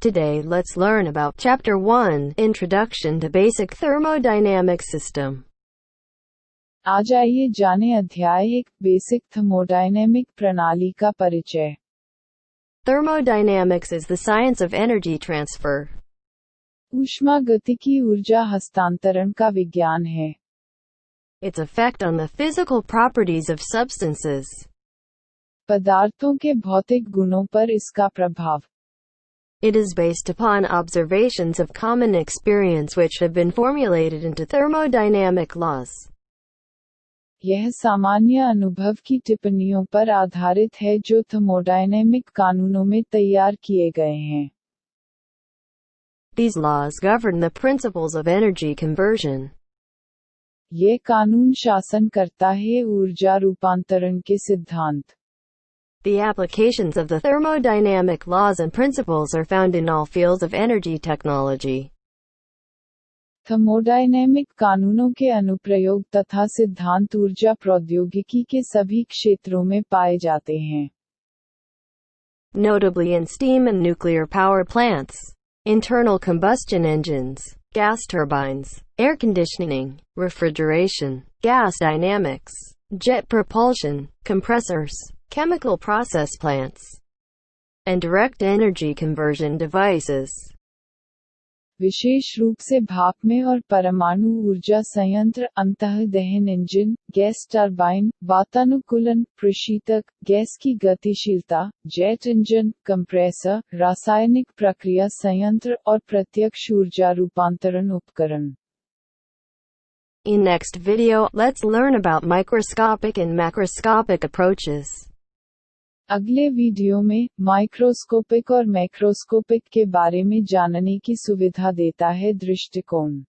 Today let's learn about Chapter 1, Introduction to Basic Thermodynamic System. आज आइए जाने अध्याय 1 बेसिक थर्मोडायनेमिक प्रणाली का परिचय। Thermodynamics is the science of energy transfer. ऊष्मागतिकी ऊर्जा हस्तांतरण का विज्ञान है। Its effect on the physical properties of substances. पदार्थों के भौतिक गुणों पर इसका प्रभाव। It is based upon observations of common experience which have been formulated into thermodynamic laws. यह सामान्य अनुभव की टिप्पणियों पर आधारित है जो थर्मोडायनेमिक कानूनों में तैयार किए गए हैं। These laws govern the principles of energy conversion. ये कानून शासन करता है ऊर्जा रूपांतरण के सिद्धांत। The applications of the thermodynamic laws and principles are found in all fields of energy technology. Thermodynamic कानूनों के अनुप्रयोग तथा सिद्धांत ऊर्जा प्रौद्योगिकी के सभी क्षेत्रों में पाए जाते हैं। Notably in steam and nuclear power plants, internal combustion engines, gas turbines, air conditioning, refrigeration, gas dynamics, jet propulsion, compressors, chemical process plants, and direct energy conversion devices. विशेष रूप से भाप में और परमाणु ऊर्जा संयंत्र, अंतःदहन इंजन, गैस टरबाइन, वातानुकूलन, प्रशीतक, gas की गतिशीलता, जेट इंजन, कंप्रेसर, रासायनिक प्रक्रिया संयंत्र और प्रत्यक्ष ऊर्जा रूपांतरण उपकरण। In next video, let's learn about microscopic and macroscopic approaches. अगले वीडियो में माइक्रोस्कोपिक और मैक्रोस्कोपिक के बारे में जानने की सुविधा देता है दृष्टिकोण।